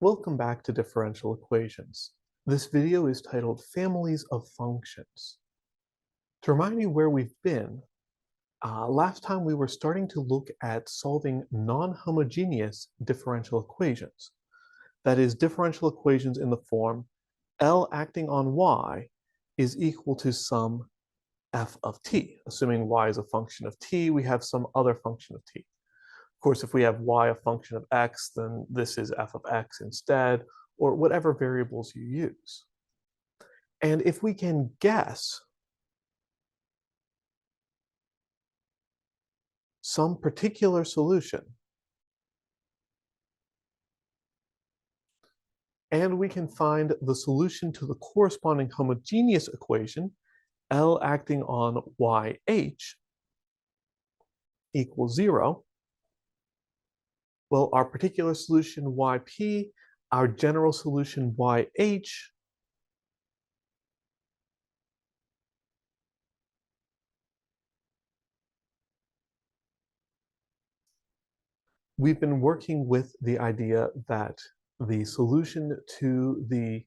Welcome back to differential equations. This video is titled Families of Functions. To remind you where we've been, last time we were starting to look at solving non-homogeneous differential equations. That is, differential equations in the form L acting on y is equal to some f of t. Assuming y is a function of t, we have some other function of t. Of course, if we have y a function of x, then this is f of x instead, or whatever variables you use. And if we can guess some particular solution, and we can find the solution to the corresponding homogeneous equation, L acting on YH equals 0, well, our particular solution YP, our general solution YH, we've been working with the idea that the solution to the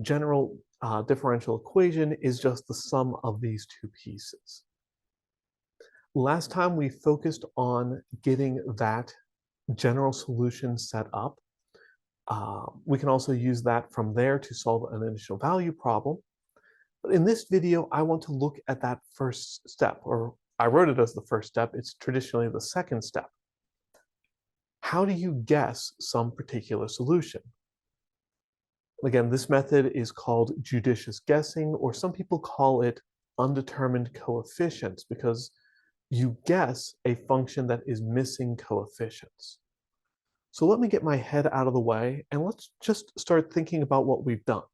general differential equation is just the sum of these two pieces. Last time we focused on getting that general solution set up. We can also use that from there to solve an initial value problem. But in this video, I want to look at that first step, or I wrote it as the first step. It's traditionally the second step. How do you guess some particular solution? Again, this method is called judicious guessing, or some people call it undetermined coefficients, because you guess a function that is missing coefficients. So let me get my head out of the way, and let's just start thinking about what we've done.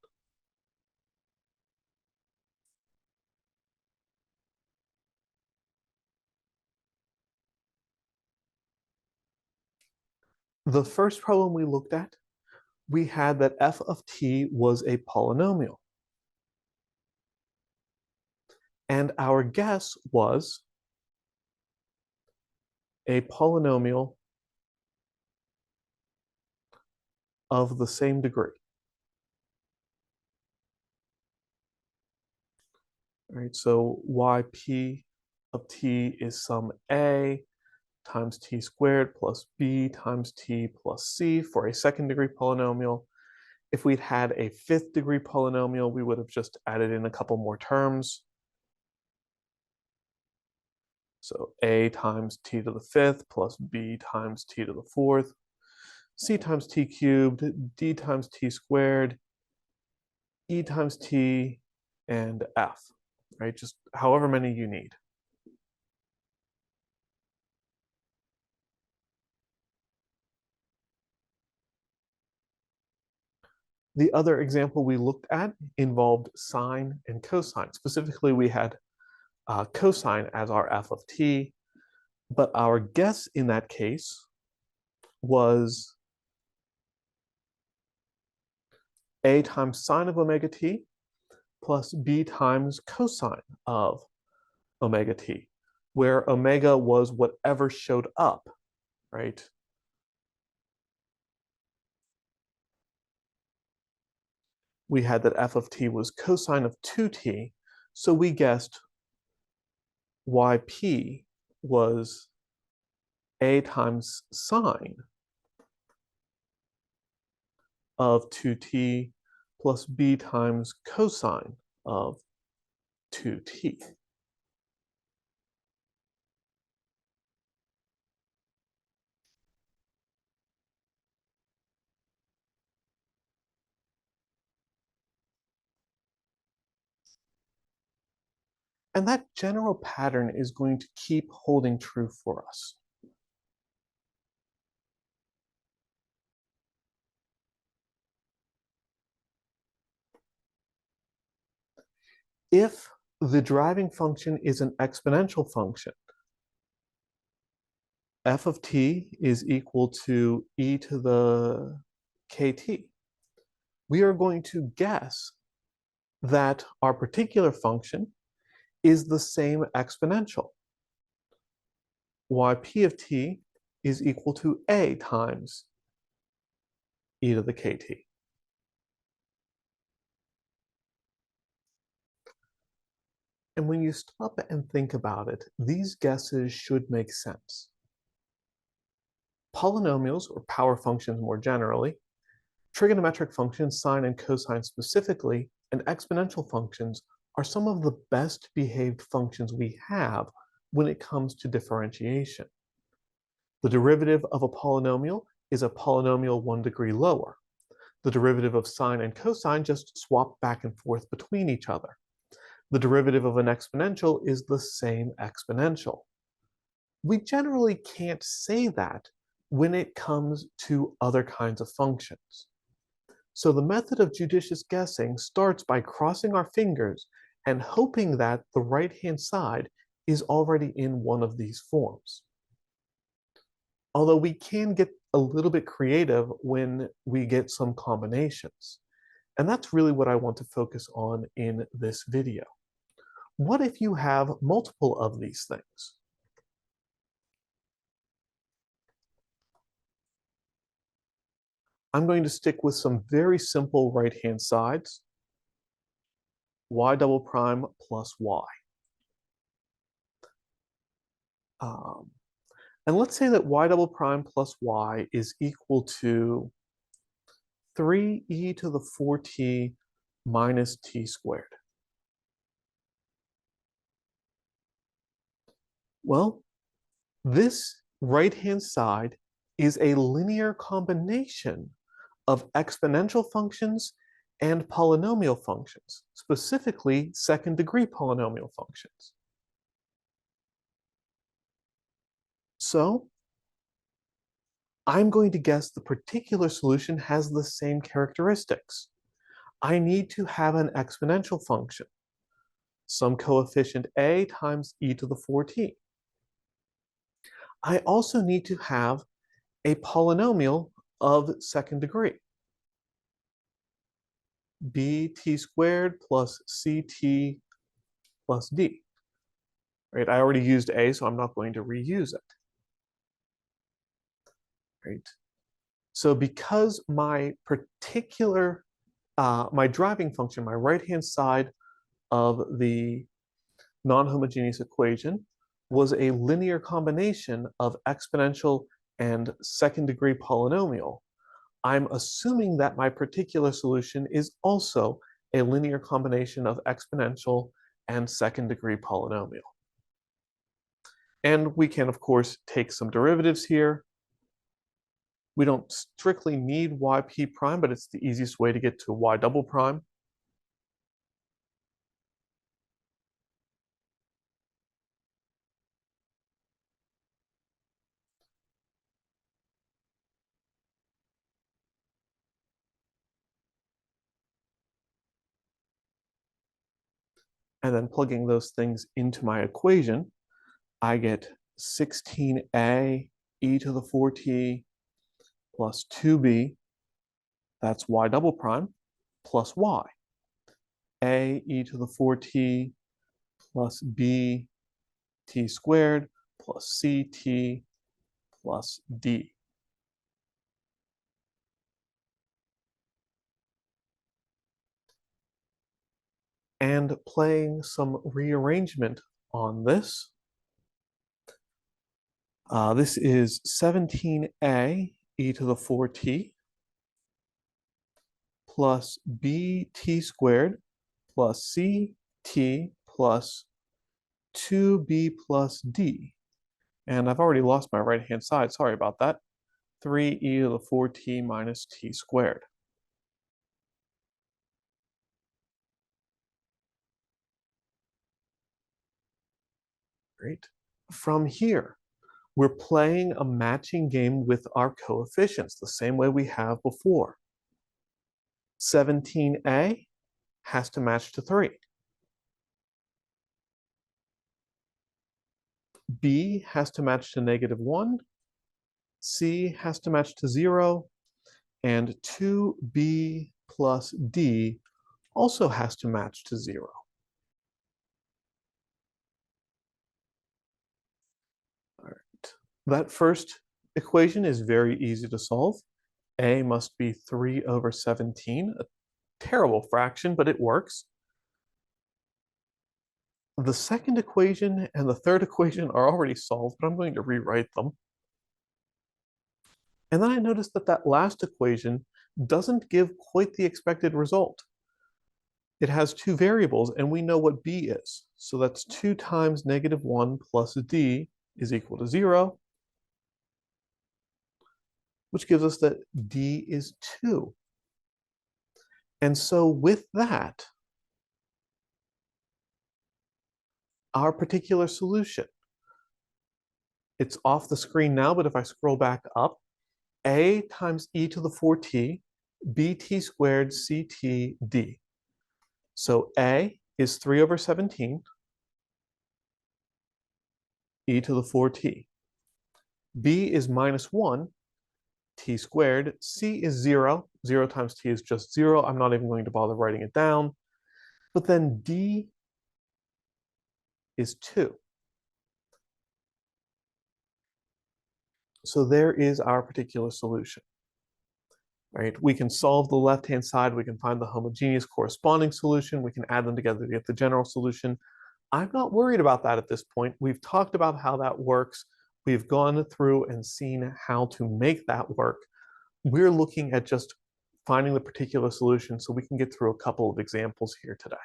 The first problem we looked at, we had that f of t was a polynomial. And our guess was a polynomial of the same degree. All right, so yp of t is some a times t squared plus b times t plus c for a second degree polynomial. If we'd had a fifth degree polynomial, we would have just added in a couple more terms. So a times t to the fifth plus b times t to the fourth, c times t cubed, d times t squared, e times t, and f, right? Just however many you need. The other example we looked at involved sine and cosine. Specifically, we had cosine as our f of t, but our guess in that case was a times sine of omega t plus b times cosine of omega t, where omega was whatever showed up, right? We had that f of t was cosine of 2t, so we guessed yp was a times sine of 2t plus b times cosine of 2t. And that general pattern is going to keep holding true for us. If the driving function is an exponential function, f of t is equal to e to the kt, we are going to guess that our particular function is the same exponential. Yp of t is equal to a times e to the kt. And when you stop and think about it, these guesses should make sense. Polynomials, or power functions more generally, trigonometric functions, sine and cosine specifically, and exponential functions are some of the best behaved functions we have when it comes to differentiation. The derivative of a polynomial is a polynomial 1 degree lower. The derivative of sine and cosine just swap back and forth between each other. The derivative of an exponential is the same exponential. We generally can't say that when it comes to other kinds of functions. So the method of judicious guessing starts by crossing our fingers and hoping that the right-hand side is already in one of these forms. Although we can get a little bit creative when we get some combinations. And that's really what I want to focus on in this video. What if you have multiple of these things? I'm going to stick with some very simple right-hand sides. Y double prime plus y. And let's say that y double prime plus y is equal to 3e to the 4t minus t squared. Well, this right-hand side is a linear combination of exponential functions and polynomial functions, specifically second-degree polynomial functions. So I'm going to guess the particular solution has the same characteristics. I need to have an exponential function, some coefficient a times e to the 4t. I also need to have a polynomial of second degree, bt squared plus ct plus d. Right? I already used a, so I'm not going to reuse it. Right? So because my particular, my driving function, my right-hand side of the non-homogeneous equation was a linear combination of exponential and second-degree polynomial, I'm assuming that my particular solution is also a linear combination of exponential and second-degree polynomial. And we can, of course, take some derivatives here. We don't strictly need yp prime, but it's the easiest way to get to y double prime. And then plugging those things into my equation, I get 16a e to the 4t plus 2b, that's y double prime, plus y. A e to the 4t plus b t squared plus ct plus d. And playing some rearrangement on this, this is 17a e to the 4t plus bt squared plus ct plus 2b plus d. And I've already lost my right-hand side, sorry about that. 3e to the 4t minus t squared. Great. From here, we're playing a matching game with our coefficients, the same way we have before. 17a has to match to 3. B has to match to -1. C has to match to 0. And 2b plus d also has to match to 0. All right. That first equation is very easy to solve. A must be 3 over 17, a terrible fraction, but it works. The second equation and the third equation are already solved, but I'm going to rewrite them. And then I noticed that that last equation doesn't give quite the expected result. It has two variables, and we know what b is. So that's 2 times -1 plus d is equal to 0, which gives us that d is 2. And so with that, our particular solution, it's off the screen now, but if I scroll back up, a times e to the 4t, bt squared ct d. So a is 3 over 17, e to the 4t. b is -1, t squared. C is 0. 0 times t is just 0. I'm not even going to bother writing it down. But then d is 2. So there is our particular solution. Right? We can solve the left-hand side. We can find the homogeneous corresponding solution. We can add them together to get the general solution. I'm not worried about that at this point. We've talked about how that works. We've gone through and seen how to make that work. We're looking at just finding the particular solution so we can get through a couple of examples here today.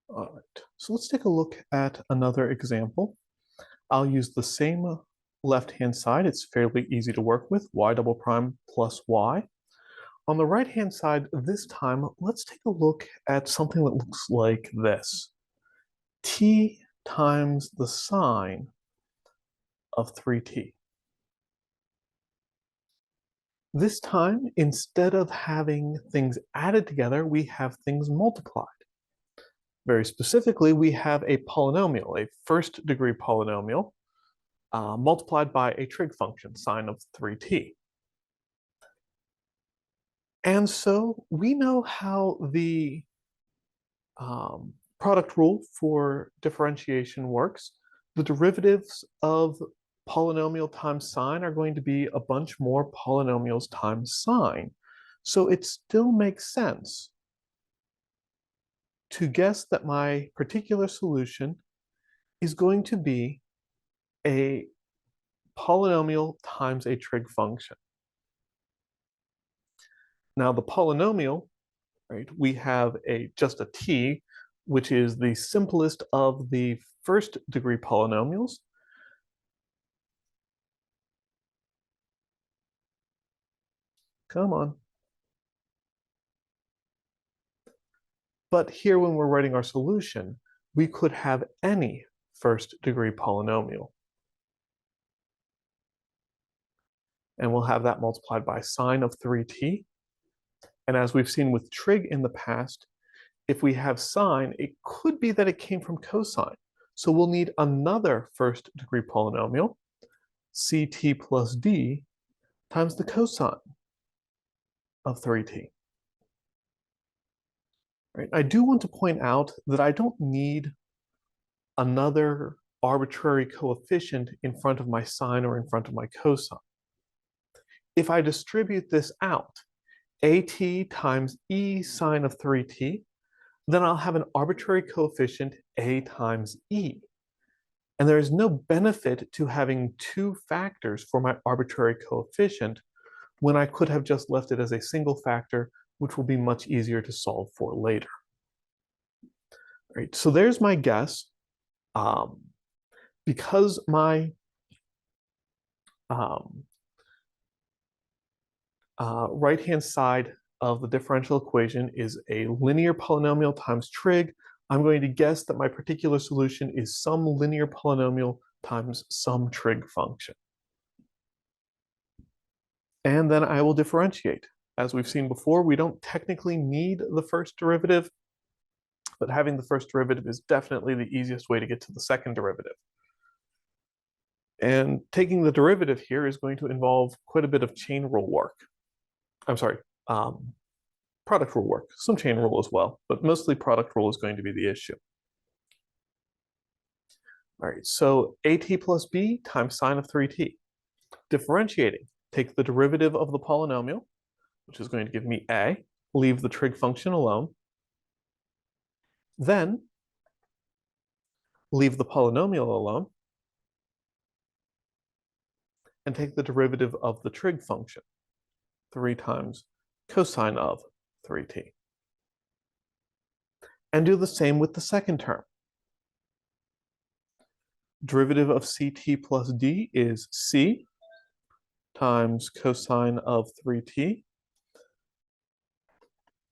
All right, so let's take a look at another example. I'll use the same left-hand side. It's fairly easy to work with, y double prime plus y. On the right-hand side, this time, let's take a look at something that looks like this. T times the sine of 3t. This time, instead of having things added together, we have things multiplied. Very specifically, we have a polynomial, a first-degree polynomial, multiplied by a trig function, sine of 3t. And so we know how the product rule for differentiation works. The derivatives of polynomial times sine are going to be a bunch more polynomials times sine. So it still makes sense to guess that my particular solution is going to be a polynomial times a trig function. Now the polynomial, right, we have just a t, which is the simplest of the first degree polynomials. Come on. But here when we're writing our solution, we could have any first degree polynomial. And we'll have that multiplied by sine of 3t. And as we've seen with trig in the past, if we have sine, it could be that it came from cosine. So we'll need another first degree polynomial, ct plus d, times the cosine of 3t. Right? I do want to point out that I don't need another arbitrary coefficient in front of my sine or in front of my cosine. If I distribute this out, at times e sine of 3t, then I'll have an arbitrary coefficient a times e. And there is no benefit to having two factors for my arbitrary coefficient when I could have just left it as a single factor, which will be much easier to solve for later. Right, so there's my guess. Because my right-hand side of the differential equation is a linear polynomial times trig, I'm going to guess that my particular solution is some linear polynomial times some trig function. And then I will differentiate. As we've seen before, we don't technically need the first derivative, but having the first derivative is definitely the easiest way to get to the second derivative. And taking the derivative here is going to involve quite a bit of chain rule work. I'm sorry, product rule work, some chain rule as well, but mostly product rule is going to be the issue. All right, so at plus b times sine of 3t. Differentiating, take the derivative of the polynomial, which is going to give me a, leave the trig function alone, then leave the polynomial alone, and take the derivative of the trig function, 3 times cosine of 3t. And do the same with the second term. Derivative of ct plus d is c times cosine of 3t.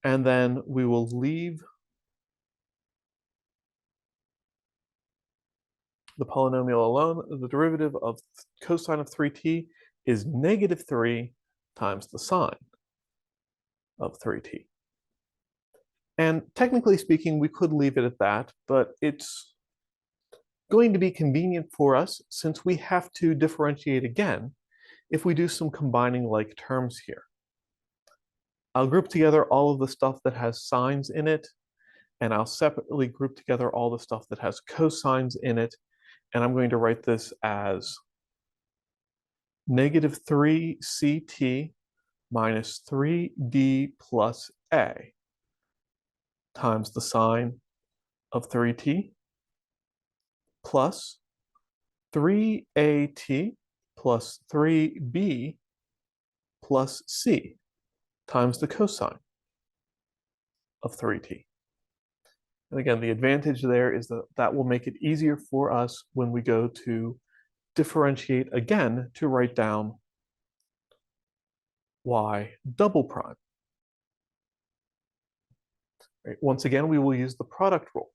And then we will leave the polynomial alone. The derivative of cosine of 3t is negative 3 times the sine of 3t. And technically speaking, we could leave it at that, but it's going to be convenient for us since we have to differentiate again if we do some combining like terms here. I'll group together all of the stuff that has sines in it, and I'll separately group together all the stuff that has cosines in it, and I'm going to write this as negative 3ct minus 3d plus a times the sine of 3t plus 3at plus 3b plus c times the cosine of 3t. And again, the advantage there is that that will make it easier for us when we go to differentiate again to write down y double prime. Right. Once again, we will use the product rule.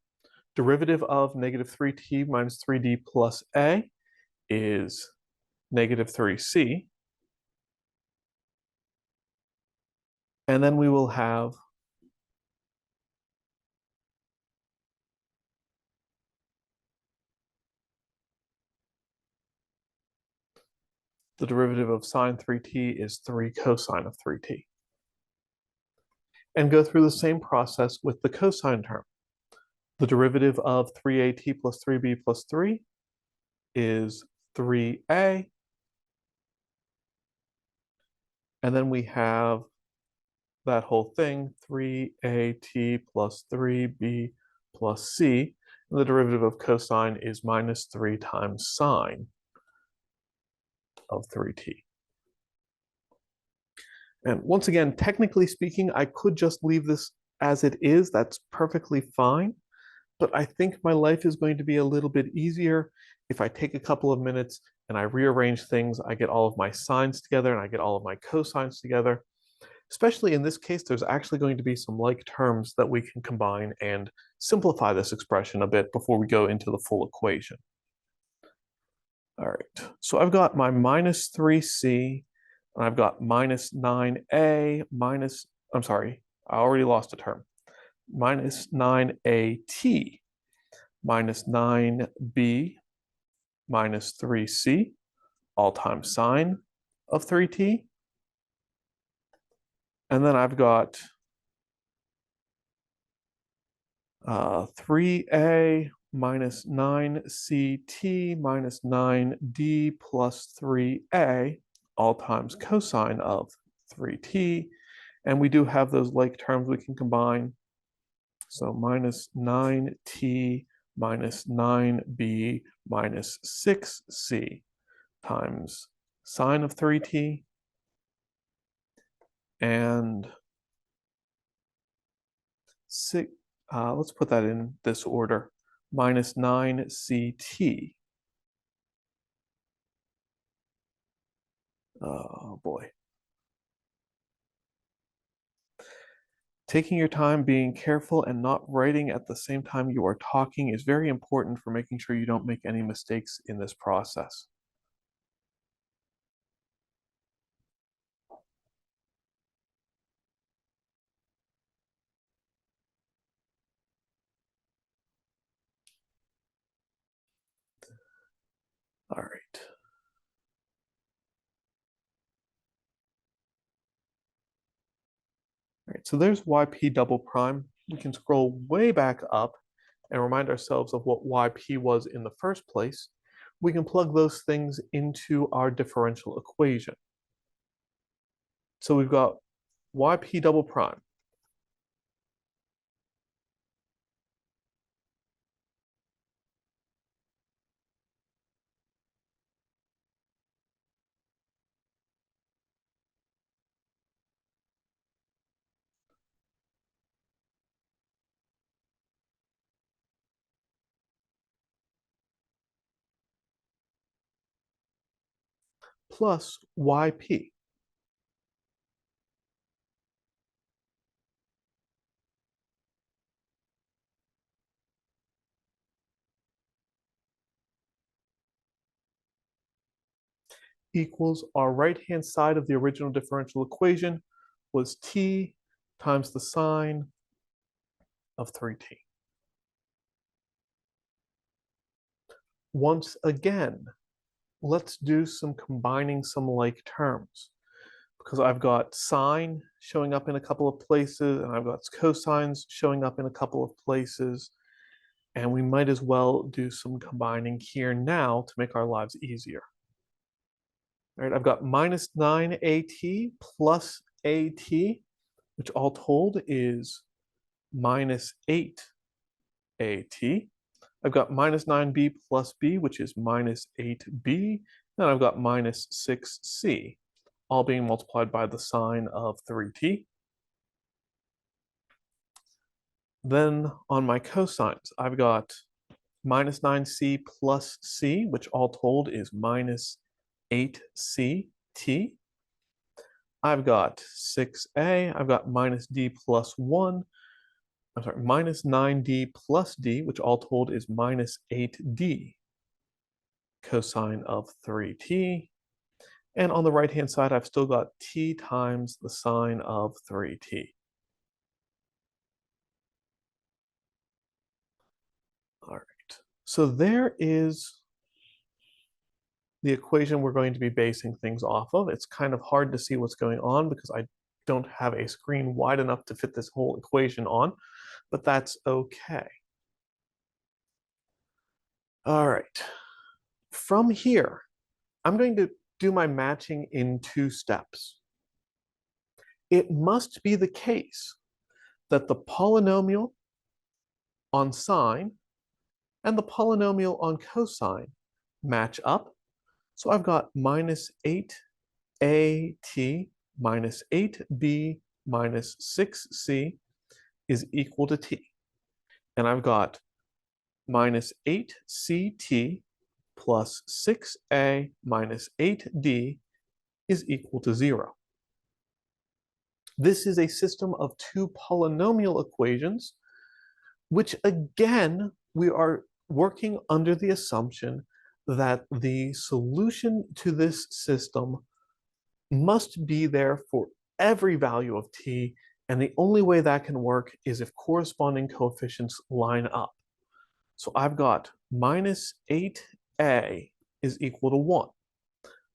Derivative of negative 3t minus 3d plus a is negative 3c. And then we will have the derivative of sine 3t is 3 cosine of 3t. And go through the same process with the cosine term. The derivative of 3at plus 3b plus 3 is 3a. And then we have that whole thing, 3at plus 3b plus c. And the derivative of cosine is minus 3 times sine of 3t. And once again, technically speaking, I could just leave this as it is. That's perfectly fine. But I think my life is going to be a little bit easier if I take a couple of minutes and I rearrange things. I get all of my sines together and I get all of my cosines together. Especially in this case, there's actually going to be some like terms that we can combine and simplify this expression a bit before we go into the full equation. All right, so I've got my minus 3c, and I've got minus 9a minus, I'm sorry, I already lost a term, minus 9at minus 9b minus 3c, all times sine of 3t. And then I've got 3a minus 9ct minus 9d plus 3a, all times cosine of 3t. And we do have those like terms we can combine. So minus 9t minus 9b minus 6c times sine of 3t. And let's put that in this order, minus 9ct. Oh boy. Taking your time, being careful, and not writing at the same time you are talking is very important for making sure you don't make any mistakes in this process. All right. All right, so there's yp double prime. We can scroll way back up and remind ourselves of what yp was in the first place, we can plug those things into our differential equation. So we've got yp double prime plus yp equals our right-hand side of the original differential equation was t times the sine of 3t. Once again, let's do some combining some like terms, because I've got sine showing up in a couple of places and I've got cosines showing up in a couple of places, and we might as well do some combining here now to make our lives easier. All right, I've got minus 9at plus at, which all told is minus 8at. I've got minus 9b plus b, which is minus 8b. And I've got minus 6c, all being multiplied by the sine of 3t. Then on my cosines, I've got minus 9c plus c, which all told is minus 8ct. I've got 6a, I've got minus d plus 1, I'm sorry, minus 9d plus d, which all told is minus 8d, cosine of 3t. And on the right-hand side, I've still got t times the sine of 3t. All right, so there is the equation we're going to be basing things off of. It's kind of hard to see what's going on because I don't have a screen wide enough to fit this whole equation on, but that's okay. All right, from here, I'm going to do my matching in 2 steps. It must be the case that the polynomial on sine and the polynomial on cosine match up. So I've got minus 8at minus 8b minus 6c is equal to t. And I've got minus 8ct plus 6a minus 8d is equal to 0. This is a system of 2 polynomial equations, which again, we are working under the assumption that the solution to this system must be there for every value of t, and the only way that can work is if corresponding coefficients line up. So I've got minus 8a is equal to 1.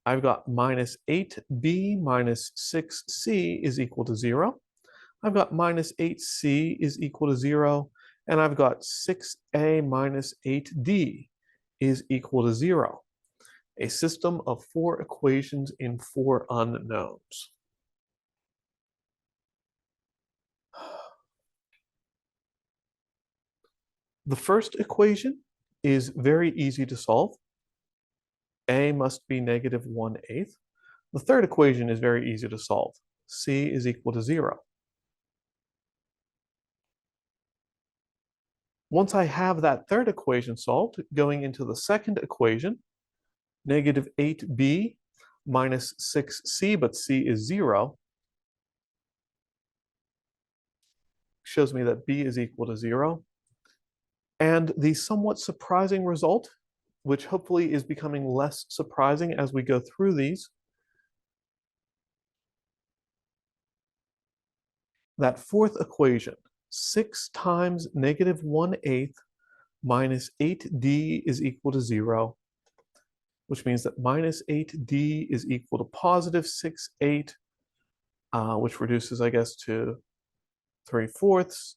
I've got minus 8b minus 6c is equal to 0. I've got minus 8c is equal to 0. And I've got 6a minus 8d is equal to 0. A system of 4 equations in 4 unknowns. The first equation is very easy to solve. A must be negative 1/8. The third equation is very easy to solve. C is equal to 0. Once I have that third equation solved, going into the second equation, negative 8b minus 6c, but c is 0, shows me that b is equal to 0. And the somewhat surprising result, which hopefully is becoming less surprising as we go through these, that fourth equation, 6 times negative 1/8 minus 8d is equal to 0, which means that minus 8d is equal to positive 6/8, which reduces, I guess, to 3/4.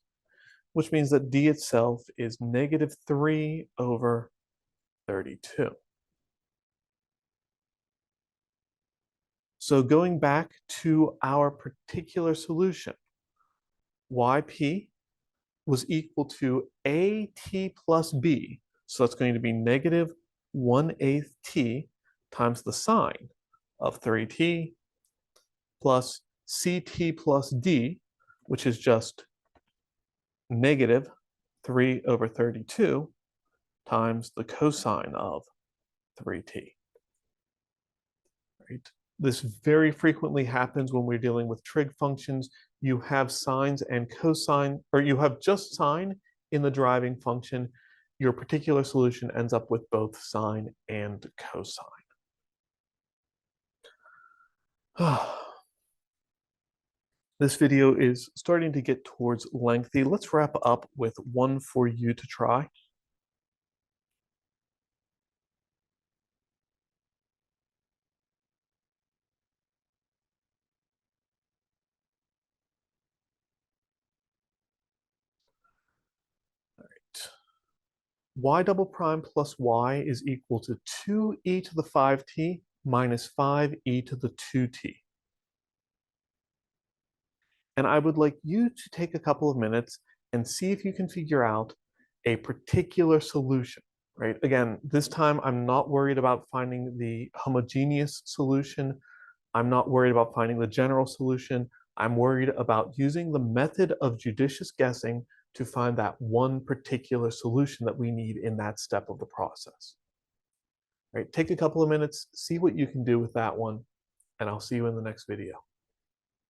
which means that d itself is -3/32. So going back to our particular solution, yp was equal to at plus b. So that's going to be -1/8 t times the sine of 3t plus ct plus d, which is just -3/32 times the cosine of 3t. Right? This very frequently happens when we're dealing with trig functions. You have sines and cosine, or you have just sine in the driving function. Your particular solution ends up with both sine and cosine. This video is starting to get towards lengthy. Let's wrap up with one for you to try. All right. Y double prime plus y is equal to 2e to the 5t minus 5e to the 2t. And I would like you to take a couple of minutes and see if you can figure out a particular solution, right? Again, this time I'm not worried about finding the homogeneous solution. I'm not worried about finding the general solution. I'm worried about using the method of judicious guessing to find that one particular solution that we need in that step of the process. Right? Take a couple of minutes, see what you can do with that one, and I'll see you in the next video.